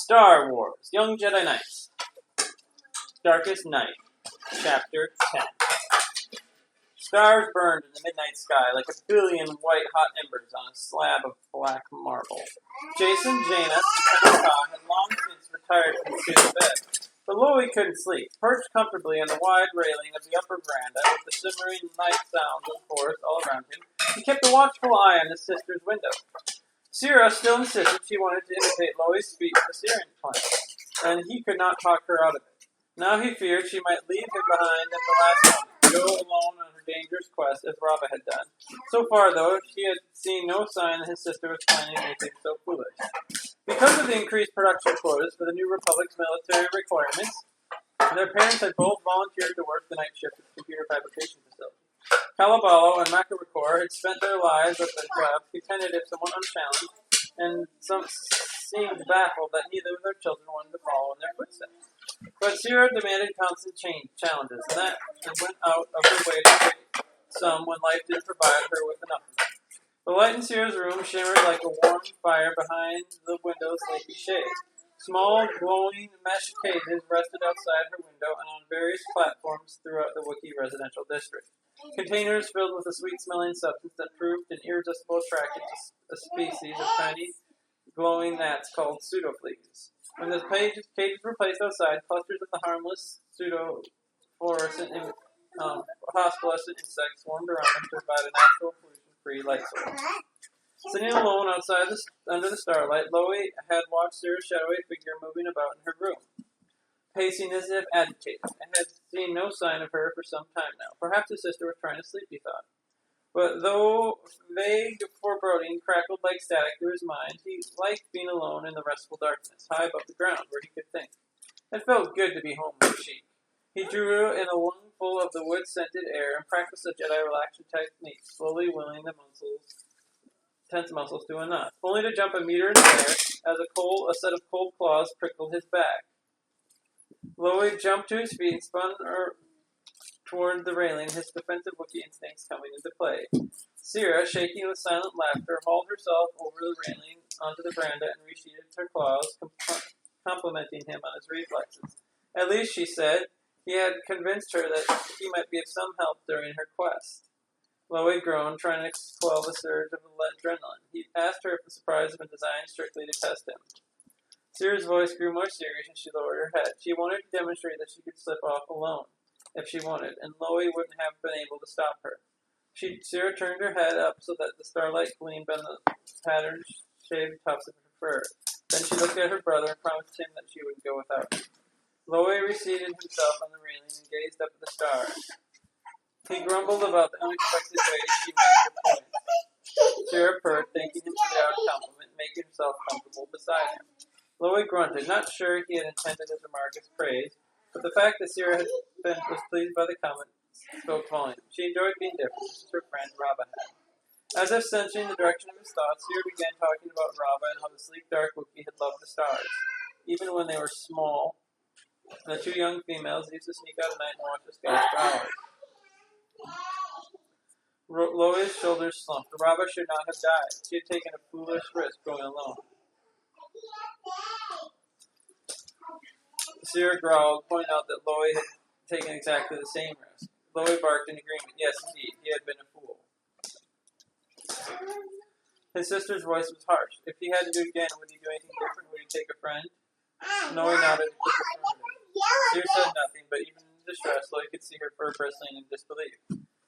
Star Wars, Young Jedi Knights, Darkest Night, Chapter 10. Stars burned in the midnight sky like a billion white-hot embers on a slab of black marble. Jason, Jaina, and Pentecost had long since retired from the bed, but Louie couldn't sleep. Perched comfortably on the wide railing of the upper veranda, with the shimmering night sounds of the forest all around him, he kept a watchful eye on his sister's window. Sierra still insisted she wanted to imitate Louie's speech with the Syrian plan, and he could not talk her out of it. Now he feared she might leave him behind at the last moment, go alone on her dangerous quest as Rava had done. So far, though, she had seen no sign that his sister was planning anything so foolish. Because of the increased production quotas for the New Republic's military requirements, their parents had both volunteered to work the night shift at the computer fabrication facility. Calaballo and Macaricor had spent their lives at their jobs, contented if somewhat unchallenged, and some seemed baffled that neither of their children wanted to follow in their footsteps. But Sierra demanded constant challenges, and went out of her way to create some when life didn't provide her with enough of them. The light in Sierra's room shimmered like a warm fire behind the window's leafy shade. Small, glowing mesh cages rested outside her window and on various platforms throughout the Wookiee residential district. Containers filled with a sweet-smelling substance that proved an irresistible attraction to a species of tiny, glowing gnats called pseudofleas. When the cages were placed outside, clusters of the harmless pseudo-fluorescent phosphorescent insects swarmed around them to provide a natural, pollution-free light source. Sitting alone outside under the starlight, Louie had watched Sierra's shadowy figure moving about in her room, pacing as if agitated, and had seen no sign of her for some time now. Perhaps his sister was trying to sleep, he thought. But though vague foreboding crackled like static through his mind, he liked being alone in the restful darkness, high above the ground, where he could think. It felt good to be home with Sheik. He drew in a lungful of the wood-scented air and practiced the Jedi relaxation technique, slowly willing the tense muscles to a knot, only to jump a meter in the air as a set of cold claws prickled his back. Louie jumped to his feet and spun toward the railing, his defensive Wookiee instincts coming into play. Sierra, shaking with silent laughter, hauled herself over the railing onto the veranda and resheathed her claws, complimenting him on his reflexes. At least, she said, he had convinced her that he might be of some help during her quest. Louie groaned, trying to quell the surge of adrenaline. He asked her if the surprise had been designed strictly to test him. Sierra's voice grew more serious and she lowered her head. She wanted to demonstrate that she could slip off alone, if she wanted, and Louie wouldn't have been able to stop her. Sierra turned her head up so that the starlight gleamed on the patterned, shaved tufts of her fur. Then she looked at her brother and promised him that she wouldn't go without him. Louie reseated himself on the railing and gazed up at the stars. He grumbled about the unexpected ways she made her point. Sierra purred, thanking him for the odd compliment, making himself comfortable beside him. Louie grunted, not sure he had intended his remark as praise, but the fact that Sierra was pleased by the comment spoke volumes. She enjoyed being different, just as her friend Rava had. As if sensing the direction of his thoughts, Sierra began talking about Rava and how the sleek, dark Wookiee had loved the stars. Even when they were small, the two young females used to sneak out at night and watch the skies for hours. Louie's shoulders slumped. Rava should not have died. She had taken a foolish risk going alone. Sierra growled, pointing out that Louie had taken exactly the same risk. Louie barked in agreement. Yes, indeed, he had been a fool. His sister's voice was harsh. If he had to do it again, would he do anything different? Would he take a friend? Louie nodded and took affirmative. Sierra said nothing, but even in distress, Louie could see her fur bristling in disbelief.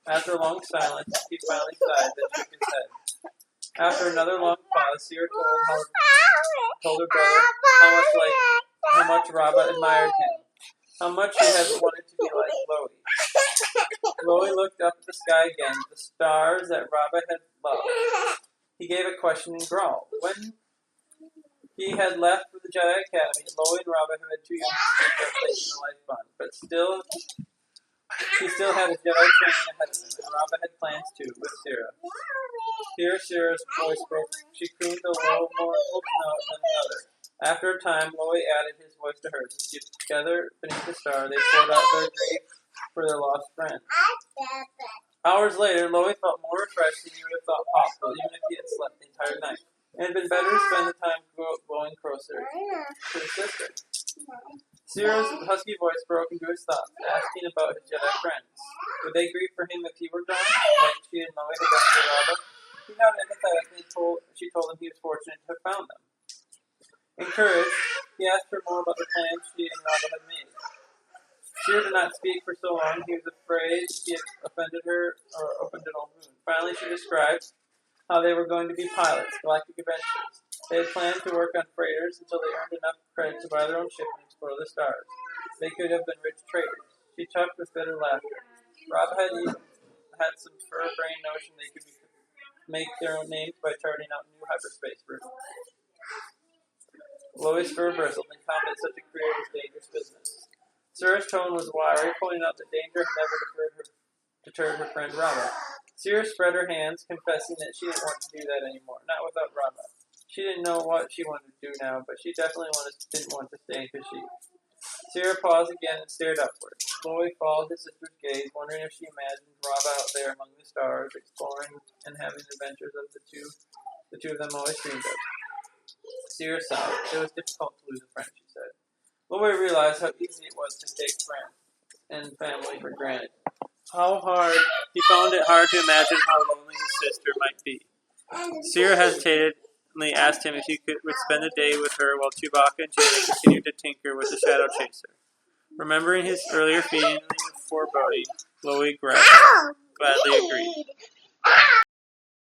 After a long silence, he finally sighed, then shook his head. After another long pause, Sierra told her brother how much Rava admired him, how much he had wanted to be like Louie. Louie looked up at the sky again, the stars that Rava had loved. He gave a questioning growl. When he had left for the Jedi Academy, Louie and Rava had too young to speak of making a life bond, but he still had his Jedi training ahead of him, and Rava had plans too, with Sierra. Here Sierra's voice broke. She crooned a low, mournful note than another. After a time, Louie added his voice to hers, and together, beneath the star, they poured out their grief for their lost friend. Hours later, Louie felt more refreshed than he would have thought possible, even if he had slept the entire night. It had been better to spend the time going closer to his sister. Sierra's husky voice broke into his thoughts, asking about his Jedi friends. Would they grieve for him if he were gone, like she and Loie had done for Rava? He nodded empathetically and she told him he was fortunate to have found them. Encouraged, he asked her more about the plans she and Rava had made. Sierra did not speak for so long. He was afraid he had offended her or opened an old wound. Finally, she described how they were going to be pilots, galactic adventurers. They had planned to work on freighters until they earned enough credit to buy their own ship and explore the stars. They could have been rich traders. She chuckled with bitter laughter. Rob had even had some fur-brained notion they could make their own names by charting out new hyperspace routes. Loie's fur bristled and commented such a career was dangerous business. Sierra's tone was wiry, pointing out that danger had never deterred her friend Rava. Sierra spread her hands, confessing that she didn't want to do that anymore, not without Rava. She didn't know what she wanted to do now, but she definitely didn't want to stay in Kashyyyk. Sierra paused again and stared upward. Loie followed his sister's gaze, wondering if she imagined Rava out there among the stars, exploring and having adventures of the two of them always dreamed of. Sierra sighed. It was difficult to lose a friend, she said. Loie realized how easy it was to take friends and family for granted. He found it hard to imagine how lonely his sister might be. Sierra hesitantly asked him if he would spend the day with her while Chewbacca and Jedi continued to tinker with the Shadow Chaser. Remembering his earlier feeling of foreboding, Loie gladly agreed.